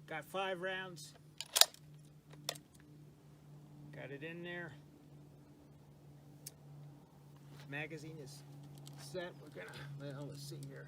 Got 5 rounds. Got it in there. Magazine is set. We're gonna, well, let's see here.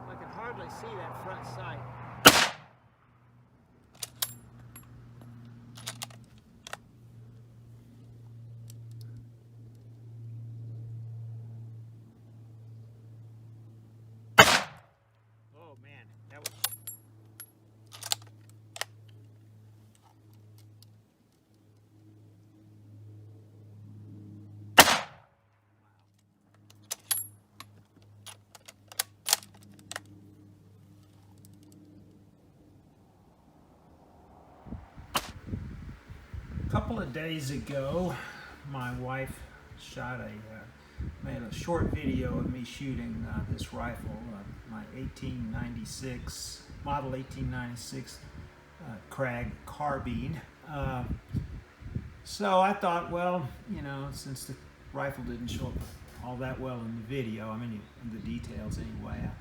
I can hardly see that front sight. Oh man, that was... A couple of days ago, my wife made a short video of me shooting this rifle, my 1896, model 1896 KRAG Carbine. So I thought, well, you know, since the rifle didn't show up all that well in the video, I mean, in the details anyway, I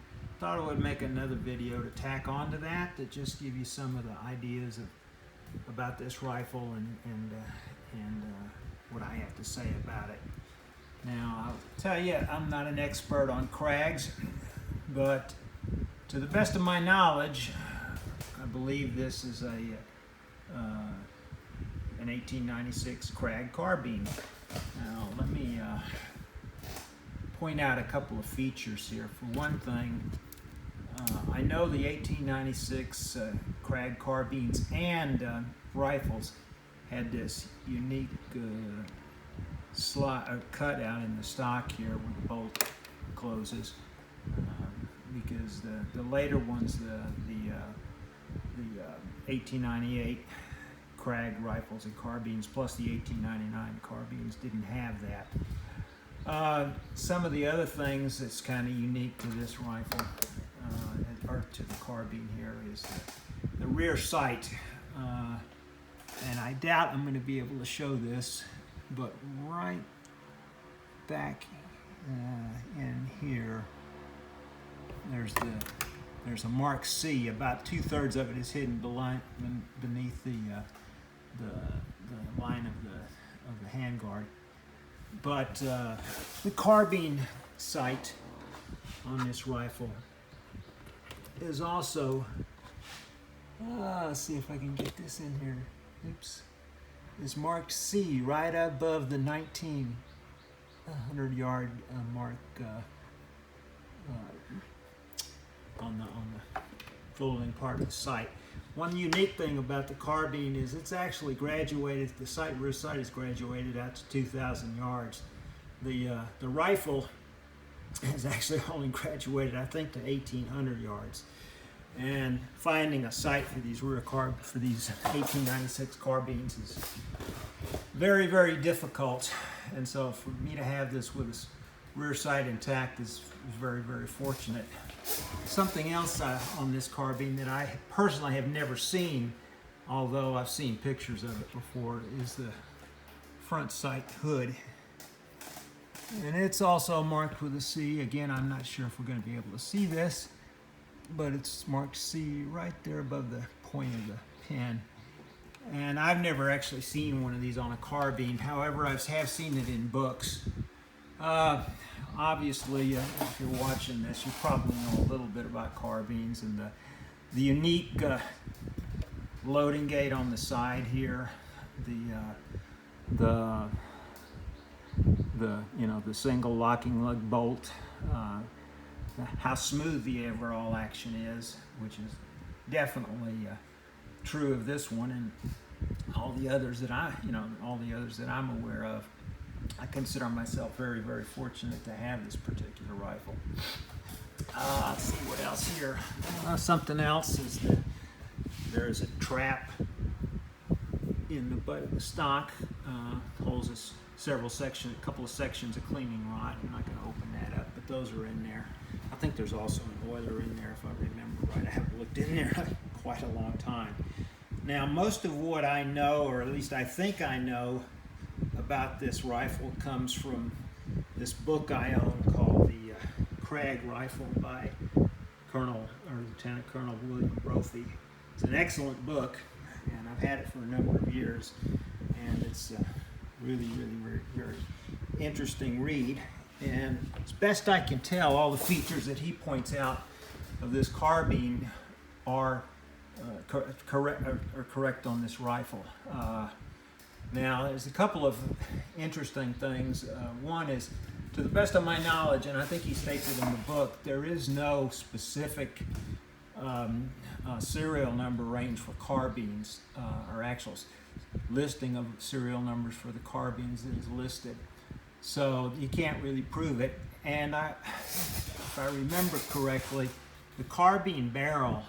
thought I would make another video to tack onto that, to just give you some of the ideas about this rifle and what I have to say about it. Now, I'll tell you, I'm not an expert on KRAGs, but to the best of my knowledge, I believe this is an 1896 KRAG Carbine. Now, let me point out a couple of features here. For one thing, I know the 1896 KRAG carbines and rifles had this unique cutout in the stock here where the bolt closes, because the later ones, the 1898 KRAG rifles and carbines plus the 1899 carbines didn't have that. Some of the other things that's kind of unique to this rifle, or to the carbine here, is the rear sight. And I doubt I'm going to be able to show this, but right back in here, there's a Mark C. About 2/3 of it is hidden beneath the line of the handguard. But the carbine sight on this rifle is also, let's see if I can get this in here. Oops. Is marked C right above the 1900-yard mark on the folding part of the sight. One unique thing about the carbine is it's actually graduated. The rear sight is graduated out to 2,000 yards. The rifle has actually only graduated, I think, to 1,800 yards. And finding a sight for these for these 1896 carbines is very, very difficult. And so for me to have this with its rear sight intact is very, very fortunate. Something else on this carbine that I personally have never seen, although I've seen pictures of it before, is the front sight hood. And it's also marked with a C. Again, I'm not sure if we're going to be able to see this, but it's marked C right there above the point of the pen. And I've never actually seen one of these on a carbine. However, I have seen it in books. Obviously, if you're watching this, you probably know a little bit about carbines and the unique loading gate on the side here, the single locking lug bolt, how smooth the overall action is, which is definitely true of this one and all the others that I'm aware of. I consider myself very, very fortunate to have this particular rifle. Let's see what else here. Something else is that there's a trap in the butt of the stock. Holds us a couple of sections of cleaning rod. I'm not going to open that up, but those are in there. I think there's also an oiler in there, if I remember haven't looked in there in quite a long time. Now, most of what I know, or at least I think I know about this rifle, comes from this book I own called the KRAG Rifle by Lieutenant Colonel William Brophy. It's an excellent book, and I've had it for a number of years, and it's really, very, very interesting read. And as best I can tell, all the features that he points out of this carbine are correct on this rifle. Now, there's a couple of interesting things. One is, to the best of my knowledge, and I think he states it in the book, there is no specific serial number range for carbines, or actual listing of serial numbers for the carbines that is listed. So you can't really prove it. And if I remember correctly, the carbine barrel,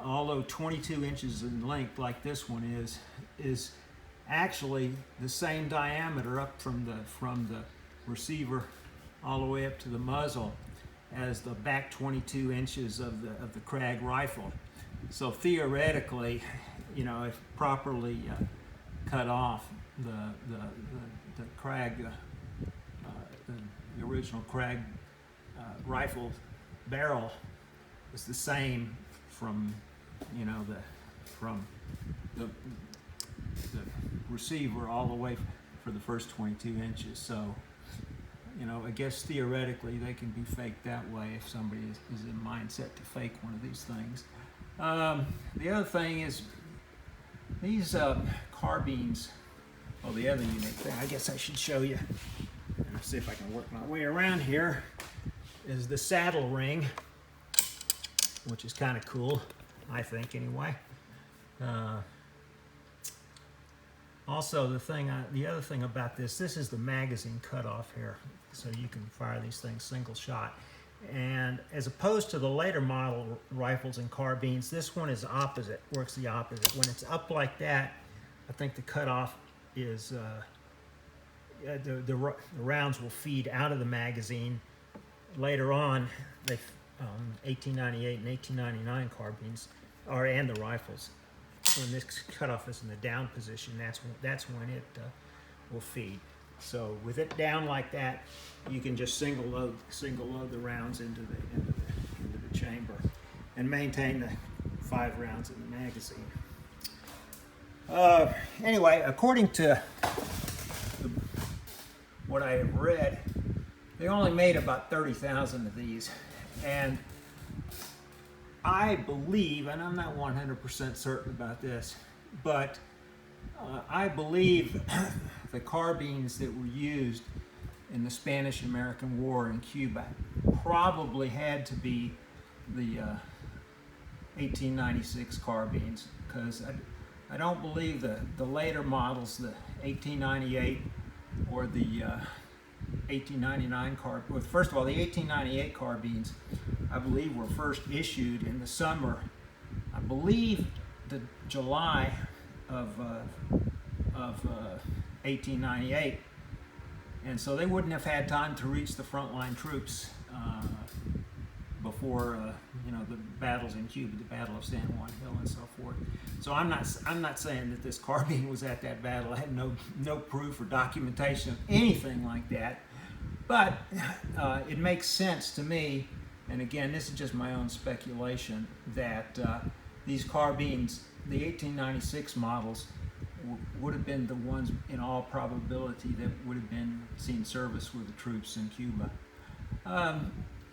although 22 inches in length like this one is actually the same diameter up from the receiver all the way up to the muzzle as the back 22 inches of the KRAG rifle. So theoretically, you know, if properly cut off, the KRAG, the original KRAG rifle barrel is the same from, you know, from the receiver all the way for the first 22 inches. So, you know, I guess theoretically they can be faked that way if somebody is in mindset to fake one of these things. The other thing is these carbines. Oh, the other unique thing, I guess I should show you. Let's see if I can work my way around here. Is the saddle ring, which is kind of cool, I think, anyway. Also, the other thing about this is the magazine cutoff here, so you can fire these things single shot. And as opposed to the later model rifles and carbines, this one is opposite, works the opposite. When it's up like that, I think the cutoff is, the rounds will feed out of the magazine. Later on, 1898 and 1899 carbines, and the rifles, when this cutoff is in the down position, that's when it will feed. So with it down like that, you can just single load the rounds into the chamber and maintain the 5 rounds in the magazine. Anyway, according to what I have read, they only made about 30,000 of these, and I believe, and I'm not 100% certain about this, but I believe the carbines that were used in the Spanish-American War in Cuba probably had to be the 1896 carbines, because I don't believe the later models, the 1898 or the 1899 carbines. Well, first of all, the 1898 carbines, I believe, were first issued in the summer, I believe, the July of 1898, and so they wouldn't have had time to reach the frontline troops before you know, the battles in Cuba, the Battle of San Juan Hill, and so forth. So I'm not saying that this carbine was at that battle. I had no proof or documentation of anything like that, but it makes sense to me. And again, this is just my own speculation, that these carbines, the 1896 models, would have been the ones in all probability that would have been seen service with the troops in Cuba.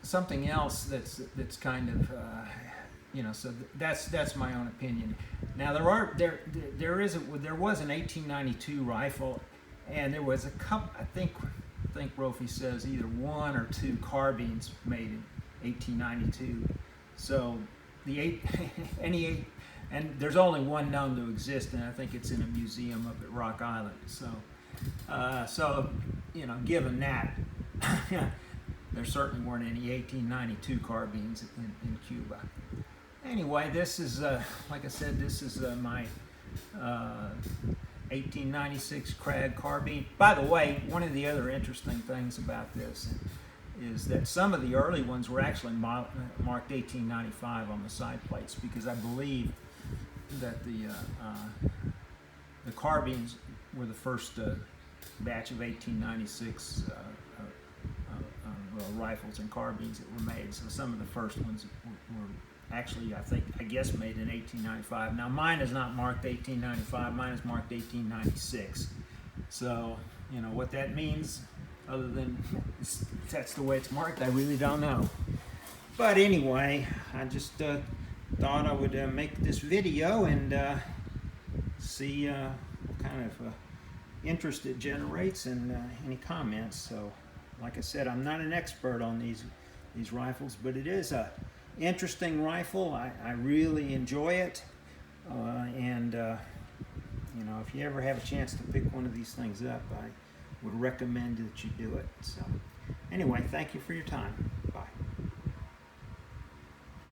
Something else that's kind of you know, so that's my own opinion. Now there was an 1892 rifle, and there was a couple. I think Brophy says either 1 or 2 carbines made in 1892. So and there's only one known to exist, and I think it's in a museum up at Rock Island. So, so you know, given that, there certainly weren't any 1892 carbines in Cuba. Anyway, this is, like I said, this is my 1896 KRAG carbine. By the way, one of the other interesting things about this, is that some of the early ones were actually marked 1895 on the side plates, because I believe that the carbines were the first batch of 1896 rifles and carbines that were made. So some of the first ones were actually, I guess, made in 1895. Now mine is not marked 1895. Mine is marked 1896. So you know what that means, other than that's the way it's marked, I really don't know. But anyway, I just thought I would make this video and see what kind of interest it generates and any comments. So like I said, I'm not an expert on these rifles, but it is a interesting rifle. I really enjoy it, and you know, if you ever have a chance to pick one of these things up, I would recommend that you do it. So anyway, thank you for your time.